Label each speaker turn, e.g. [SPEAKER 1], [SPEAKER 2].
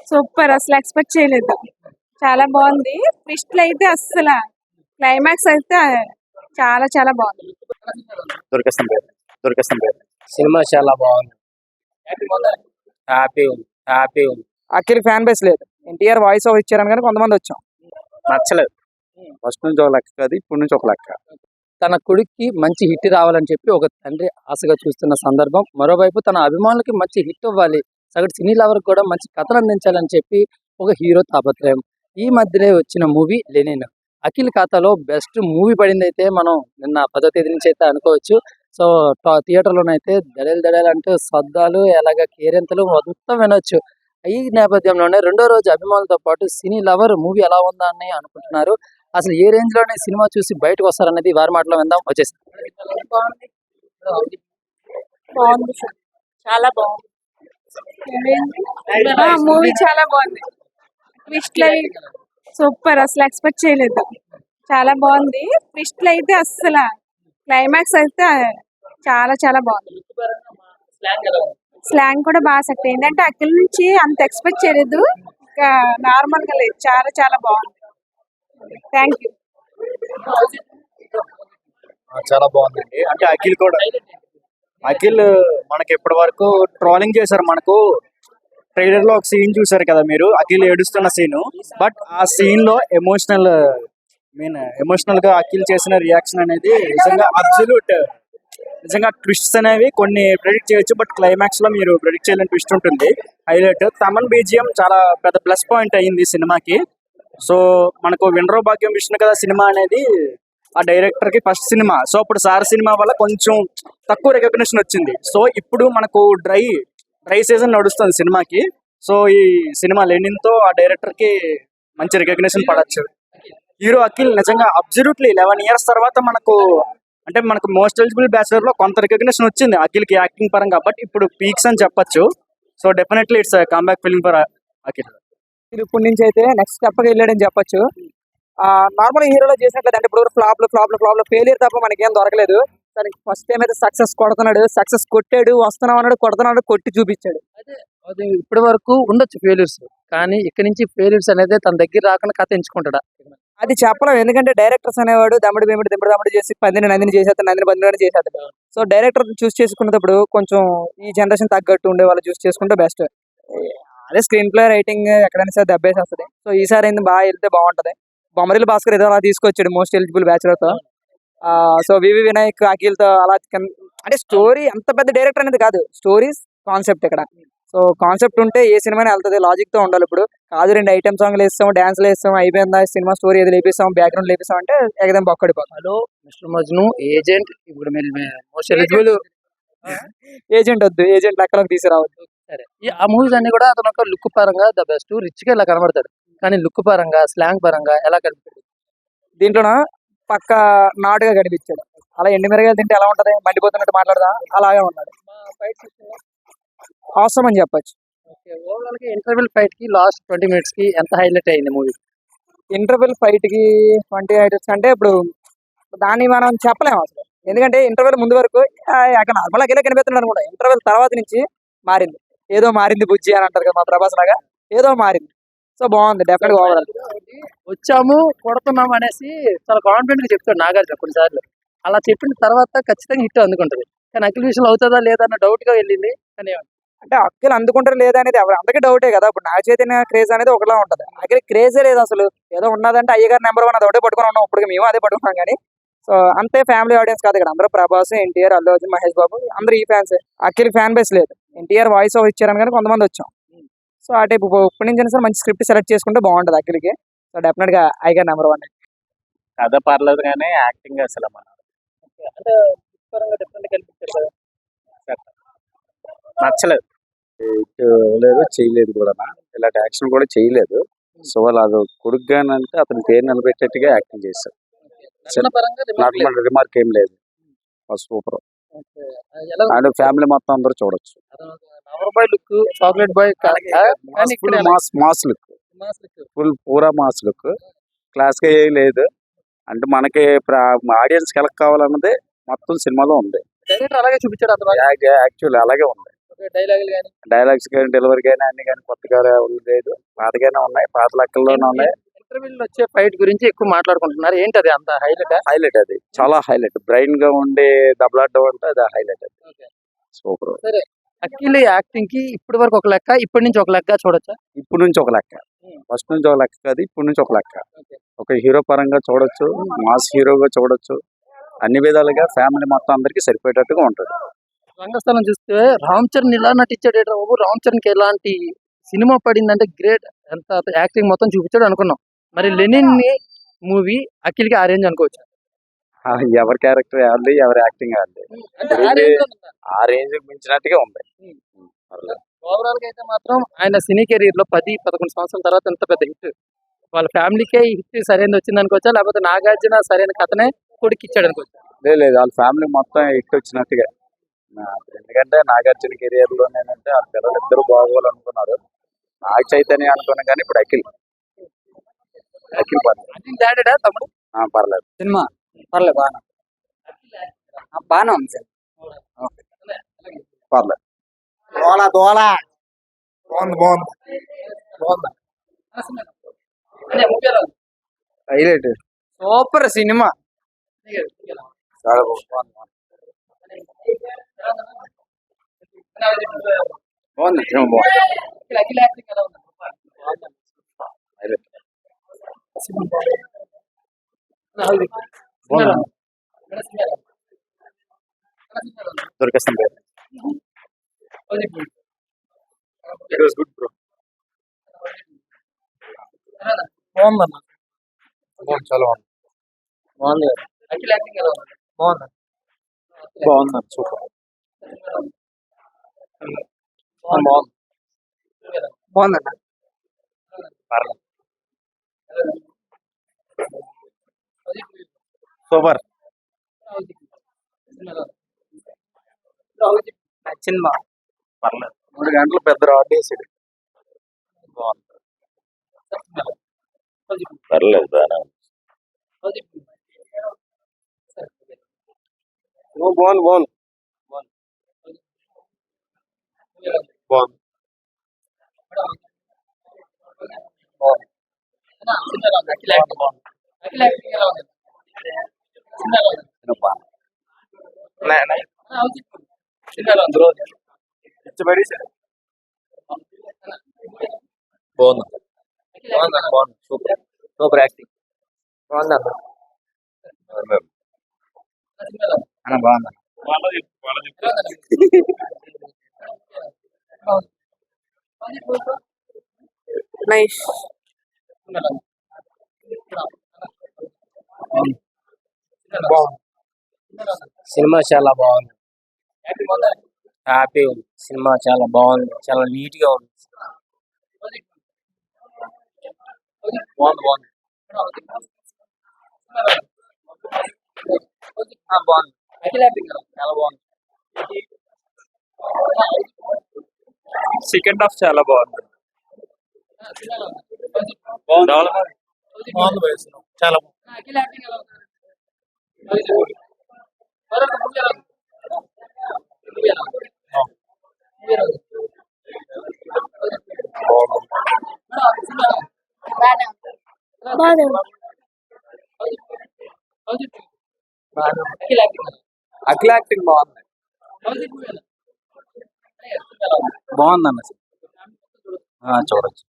[SPEAKER 1] Super, అసలు expect చేయలేదు. చాలా బాగుంది. ట్విస్ట్లు అయితే అస్సలు, క్లైమాక్స్ అయితే చాలా చాలా బాగుంది.
[SPEAKER 2] దొరికేస్తాం పేరు దొరికేస్తాం పేరు
[SPEAKER 3] సినిమా చాలా బాగుంది. హ్యాపీ ఉంది, హ్యాపీ ఉంది.
[SPEAKER 4] అఖిల్ ఫ్యాన్ బేస్ లేదు. ఎన్టీఆర్ వాయిస్ ఓవర్ ఇచ్చారని కానీ కొంతమంది వచ్చాం.
[SPEAKER 2] నచ్చలేదు. ఫస్ట్ నుంచి ఒక లెక్క కాదు, ఇప్పటి నుంచి ఒక లెక్క.
[SPEAKER 3] తన కొడుక్కి మంచి హిట్ రావాలని చెప్పి ఒక తండ్రి ఆశగా చూస్తున్న సందర్భం. మరోవైపు తన అభిమానులకి మంచి హిట్ ఇవ్వాలి, సగటు సినీ లవర్కి కూడా మంచి కథలు అందించాలని చెప్పి ఒక హీరో తాపత్రయం. ఈ మధ్యనే వచ్చిన మూవీ లెనిన్. అఖిల్ ఖాతాలో బెస్ట్ మూవీ పడింది అయితే మనం నిన్న 10వ తేదీ నుంచి అయితే అనుకోవచ్చు. సో థియేటర్లోనైతే దడేలు అంటూ శబ్దాలు ఎలాగ కేరింతలు మొత్తం వినొచ్చు. ఈ నేపథ్యంలోనే రెండో రోజు అభిమానులతో పాటు సినీ లవర్ మూవీ ఎలా ఉందా అని అనుకుంటున్నారు. అసలు ఏ రేంజ్ లోనే సినిమా చూసి బయటకు వస్తారనేది వారి మాటలో విందాం. వచ్చేసి
[SPEAKER 1] బాగుంది సార్, చాలా బాగుంది. మూవీ చాలా బాగుంది. ట్విస్ట్లు సూపర్, అసలు ఎక్స్పెక్ట్ చేయలేదు. చాలా బాగుంది. ట్విస్ట్లు అయితే అస్సలు, క్లైమాక్స్ అయితే చాలా చాలా బాగుంది. స్లాంగ్ కూడా బాగా సెట్ అయింది. అంటే అక్కడి నుంచి అంత ఎక్స్పెక్ట్ చేయలేదు, ఇంకా నార్మల్ గా లేదు. చాలా చాలా బాగుంది. Thank you.
[SPEAKER 2] చాలా బాగుందండి. అంటే అఖిల్ మనకి ఇప్పటి వరకు ట్రోలింగ్ చేశారు. మనకు ట్రైలర్ లో ఒక సీన్ చూసారు కదా మీరు, అఖిల్ ఏడుస్తున్న సీన్. బట్ ఆ సీన్ లో ఎమోషనల్ గా అఖిల్ చేసిన రియాక్షన్ అనేది నిజంగా అబ్సల్యూట్. నిజంగా ట్విస్ట్స్ అనేవి కొన్ని ప్రెడిక్ట్ చేయొచ్చు, బట్ క్లైమాక్స్ లో మీరు ప్రెడిక్ట్ చేయలేని ట్విస్ట్ ఉంటుంది. హైలైట్ తమన్ బీజిఎం చాలా పెద్ద ప్లస్ పాయింట్ అయ్యింది సినిమాకి. సో మనకు వినరో భాగ్యం విష్ణు కదా సినిమా అనేది ఆ డైరెక్టర్ కి ఫస్ట్ సినిమా. సో ఇప్పుడు సార్ సినిమా వల్ల కొంచెం తక్కువ రికగ్నిషన్ వచ్చింది. సో ఇప్పుడు మనకు డ్రై సీజన్ నడుస్తుంది సినిమాకి. సో ఈ సినిమా లెనిన్ తో ఆ డైరెక్టర్ కి మంచి రికగ్నిషన్ పడచ్చు. హీరో అఖిల్ నిజంగా అబ్సల్యూట్లీ 11 years తర్వాత మనకు మోస్ట్ ఎలిజిబుల్ బ్యాచిలర్ లో కొంత రికగ్నిషన్ వచ్చింది అఖిల్ కి యాక్టింగ్ పరంగా. బట్ ఇప్పుడు పీక్స్ అని చెప్పొచ్చు. So definitely it's comeback film for Akhil.
[SPEAKER 4] ఇప్పటి నుంచి అయితే నెక్స్ట్ స్టెప్ వెళ్ళాడని చెప్పొచ్చు. నార్మల్ హీరోలో చేసినట్లయితే అంటే ఇప్పుడు ఫ్లాప్ ఫెయిలియర్ తప్ప మనకేం దొరకలేదు. ఫస్ట్ టైం అయితే సక్సెస్ కొడుతున్నాడు, సక్సెస్ కొట్టాడు, వస్తున్నావు అన్నాడు, కొడుతున్నాడు, కొట్టి చూపించాడు.
[SPEAKER 3] అది ఇప్పటి వరకు ఉండొచ్చు ఫెయిల్యూర్స్, కానీ ఇక్కడ నుంచి ఫెయిల్యూర్స్ అనేది తన దగ్గర రాకుండా కథ ఎంచుకుంటాడా
[SPEAKER 4] అది చెప్పలేం. ఎందుకంటే డైరెక్టర్స్ అనేవాడు దమ్ముడు చేసి నందిని చేసేస్తాడు, నందిని చేసేస్తాడు. సో డైరెక్టర్ చూస్ చేసుకున్నప్పుడు కొంచెం ఈ జనరేషన్ తగ్గట్టు ఉండే వాళ్ళు చూస్ చేసుకుంటే బెస్ట్. అదే స్క్రీన్ ప్లే రైటింగ్ ఎక్కడైనా సరే దెబ్బేసేస్తుంది. సో ఈసారి అయింది బాగా వెళ్తే బాగుంటది. బొమ్మరిల్లు భాస్కర్ ఏదో అలా తీసుకొచ్చాడు మోస్ట్ ఎలిజిబుల్ బ్యాచులర్ తో. సో వివి వినాయక్ అఖిల్ తో అలా అంటే స్టోరీ అంత పెద్ద డైరెక్టర్ అనేది కాదు, స్టోరీస్ కాన్సెప్ట్ ఇక్కడ. సో కాన్సెప్ట్ ఉంటే ఏ సినిమా వెళ్తుంది, లాజిక్ తో ఉండాలి. ఇప్పుడు కాదు 2 ఐటమ్ సాంగ్లు వేస్తాం, డాన్స్లు వేస్తాం, అయిపోయిందా సినిమా, స్టోరీ ఏదో లేపిస్తాం, బ్యాక్గ్రౌండ్ లేపిస్తాం అంటే ఏదైనా బొక్కడిపోతాం.
[SPEAKER 3] హలో మిస్టర్ మజ్ను ఏజెంట్, ఇప్పుడు మీరు మోస్ట్ ఎలిజిబుల్
[SPEAKER 4] ఏజెంట్ వద్దు, ఏజెంట్ లెక్కలోకి తీసుకురావద్దు.
[SPEAKER 3] సరే, ఆ మూవీస్ అన్ని కూడా అతను ఒక లుక్ పరంగా ద బెస్ట్, రిచ్ గా ఇలా కనబడతాడు. కానీ లుక్ పరంగా, స్లాంగ్ పరంగా ఎలా కనిపిస్తాడు?
[SPEAKER 4] దీంట్లోన పక్క నాటుగా కనిపించాడు. అలా ఎండి మిరగాయలు తింటే ఎలా ఉంటది, మండిపోతున్నట్టు మాట్లాడదా, అలాగే ఉన్నాడు. అవసరం అని చెప్పచ్చు.
[SPEAKER 3] ఇంటర్వెల్ ఫైట్ కి లాస్ట్ 20 minutes కి ఎంత హైలైట్ అయింది మూవీ?
[SPEAKER 4] ఇంటర్వెల్ ఫైట్ కి 20 minutes అంటే ఇప్పుడు దాన్ని మనం చెప్పలేము అసలు. ఎందుకంటే ఇంటర్వెల్ ముందు వరకు అక్కడ నార్మల్ అఖిలే కనిపిస్తున్నాడు అనుకుంటా. ఇంటర్వెల్ తర్వాత నుంచి మారింది, ఏదో మారింది బుజ్జి అని అంటారు కదా మా ప్రభాస్ లాగా, ఏదో మారింది. సో బాగుంది, డెఫినెట్ గా ఓవరాల్.
[SPEAKER 3] వచ్చాము కొడుతున్నాం అనేసి చాలా కాన్ఫిడెంట్ గా చెప్తాడు నాగార్జున కొన్నిసార్లు. అలా చెప్పిన తర్వాత ఖచ్చితంగా హిట్ అందుకుంటది. కానీ అఖిల్ విషయంలో అవుతుందా లేదా అన్న డౌట్ గా వెళ్ళింది. కానీ
[SPEAKER 4] అంటే అఖిల్ అందుకుంటారు లేదా అనేది అందరికీ డౌటే కదా. ఇప్పుడు నాగ చైతన్య క్రేజ్ అనేది ఒకలా ఉంటది, అఖిల్ క్రేజే లేదు అసలు. ఏదో ఉన్నదంటే అయ్యగారు నెంబర్ 1 అది ఒకటే పట్టుకుని ఉన్నాం. ఇప్పుడు మేము అదే పట్టుకున్నాం. కానీ సో అంతే ఫ్యామిలీ ఆడియన్స్ కాదు ఇక్కడ. అందరూ ప్రభాస్, ఎన్టీఆర్, అల్లు అర్జున్, మహేష్ బాబు అందరూ ఈ ఫ్యాన్స్. అఖిల్ ఫ్యాన్ బేస్ లేదు. ఎన్టీఆర్ వాయిస్ ఓవర్ ఇచ్చారని కానీ కొంతమంది వచ్చాం. సో ఆ టైప్ ఇప్పటి నుంచి సార్ మంచి స్క్రిప్ట్ సెలెక్ట్ చేసుకుంటే బాగుంటది అఖిల్కి. సో డెఫినెట్ గా ఐగారు నెంబర్ 1.
[SPEAKER 2] కథ పర్లేదు కానీ యాక్టింగ్ అసలు నచ్చలేదు. లేదు, చేయలేదు కూడా, ఇలాంటి యాక్షన్ కూడా చేయలేదు. సో వాళ్ళు అది కొడుకుగానంటే అతని పేరు నిలబెట్టేట్టుగా యాక్టింగ్ చేశారు. రిమార్క్ ఏం లేదు, సూపర్. అండ్ ఫ్యామిలీ మొత్తం అందరూ చూడొచ్చు.
[SPEAKER 3] Chocolate boy
[SPEAKER 2] mass look, full పూరా మాస్ లుక్. క్లాస్ గా ఏం లేదు. అంటే మనకి ఆడియన్స్ కలెక్ట్ కావాలన్నది మొత్తం సినిమాలో ఉంది.
[SPEAKER 3] అలాగే చూపించాడు,
[SPEAKER 2] యాక్చువల్లీ అలాగే ఉంది.
[SPEAKER 3] డైలాగులు కానీ
[SPEAKER 2] డైలాగ్స్ కానీ డెలివరీ కానీ అన్ని కానీ కొత్తగా లేదు, పాతగానే ఉన్నాయి, పాత లెక్కల్లోనే ఉన్నాయి.
[SPEAKER 3] ఇంటర్వ్యూలో వచ్చే ఫైట్ గురించి ఎక్కువ మాట్లాడుకుంటున్నారు. ఏంటి అది అంత హైలైట్?
[SPEAKER 2] హైలైట్ అది చాలా హైలైట్, బ్రైన్ గా ఉండే దెబ్బలాడడం అంటే అది హైలైట్. అది సూపర్.
[SPEAKER 3] సరే, అఖిల్ యాక్టింగ్ కి ఇప్పటి వరకు ఒక లెక్క, ఇప్పటి నుంచి ఒక లెక్క చూడొచ్చా?
[SPEAKER 2] ఇప్పుడు నుంచి ఒక లెక్క, ఫస్ట్ నుంచి ఒక లెక్క కాదు, ఇప్పుడు నుంచి ఒక లెక్క.
[SPEAKER 3] Okay.
[SPEAKER 2] ఒక హీరో పరంగా చూడొచ్చు, మాస్ హీరోగా చూడొచ్చు, అన్ని విధాలుగా ఫ్యామిలీ మొత్తం అందరికి సరిపోయేటట్టుగా ఉంటుంది.
[SPEAKER 3] రంగస్థలం చూస్తే రామ్ చరణ్ ఇలా నటించాడు ఏంట్రా బాబు, రామ్ చరణ్ కి ఎలాంటి సినిమా పడిందంటే గ్రేట్, ఎంత యాక్టింగ్ మొత్తం చూపించాడు అనుకున్నాం. మరి లెనిన్ మూవీ అఖిల్ కి ఆ రేంజ్ అనుకోవచ్చు.
[SPEAKER 2] ఎవరి క్యారెక్టర్ ఆడది, ఎవరి యాక్టింగ్ ఆడది,
[SPEAKER 3] అంటే ఆ range లో ఉందా?
[SPEAKER 2] ఆ రేంజ్ మించినట్టుగా ఉంది. పర్లేదు.
[SPEAKER 3] ఓవరాల్ గా అయితే మాత్రం ఆయన సినీ కెరీర్ లో 10-11 సంవత్సరాల తర్వాత ఎంత పెద్ద హిట్, వాళ్ళ ఫ్యామిలీకే ఈ హిట్ సరైనది వచ్చింది అనుకోవచ్చా, లేకపోతే నాగార్జున సరైన కథనే కొడుకు ఇచ్చాడు అనుకోవచ్చా?
[SPEAKER 2] లేదు, వాళ్ళ ఫ్యామిలీ మొత్తం హిట్ వచ్చినట్టుగా. ఎందుకంటే నాగార్జున కెరియర్ లో నేనంటే ఆ పిల్లలు ఇద్దరు బాగోవాలనుకున్నారు, నాగ చైతన్య అనుకున్నాను, కానీ ఇప్పుడు అఖిల్ పర్లేదు.
[SPEAKER 3] అఖిల్ డాడీడా తమ్ముడు?
[SPEAKER 2] పర్లేదు.
[SPEAKER 4] సినిమా పర్లేదు, బాగానే ఉంది సార్.
[SPEAKER 2] పర్లేదు.
[SPEAKER 4] బాగుందా? Highlight, super cinema.
[SPEAKER 2] చాలా బాగుంది. సినిమా బాగుంది.
[SPEAKER 3] అఖిల్ యాక్టింగ్ ఎలా ఉంది?
[SPEAKER 2] హైలైట్. దొరికేస్తాం పేరు. It was good, bro.
[SPEAKER 4] బాగుందన్న,
[SPEAKER 2] చాలా బాగుంది.
[SPEAKER 4] బాగుంది,
[SPEAKER 3] అఖిల్ యాక్టింగ్ ఎలా ఉంది?
[SPEAKER 4] బాగుంది,
[SPEAKER 2] సూపర్.
[SPEAKER 4] బాగుందన్న.
[SPEAKER 2] పర్లేదు. సూపర్.
[SPEAKER 4] సినిమా
[SPEAKER 2] పర్లేదు. 3 గంటలు పెద్ద రాడ్ వేసాడు. పర్లేదు, బాగా బాగుంది.
[SPEAKER 3] అఖిల్ యాక్టింగ్ ఎలా ఉంది?
[SPEAKER 2] Super acting.
[SPEAKER 4] బాగుందన్న.
[SPEAKER 2] బాగుంది.
[SPEAKER 1] నైస్.
[SPEAKER 4] సినిమా చాలా బాగుంది, హ్యాపీ ఉంది. సినిమా చాలా బాగుంది, చాలా నీట్ గా ఉంది. బాగుంది.
[SPEAKER 3] అఖిల్ యాక్టింగ్ చాలా బాగుంది.
[SPEAKER 2] సెకండ్ హాఫ్ చాలా బాగుంది.
[SPEAKER 4] చాలా
[SPEAKER 3] అఖిల్ యాక్టింగ్ ఎలా ఉంది? మరొక మూవీ ఎలా ఉంది? మూవీ ఎలా ఉంది? మూవీ ఎలా ఉంది? అఖిల్ యాక్టింగ్
[SPEAKER 4] అఖిల్ యాక్టింగ్ బాగుంది, బాగుందన్న.
[SPEAKER 2] చూడొచ్చు.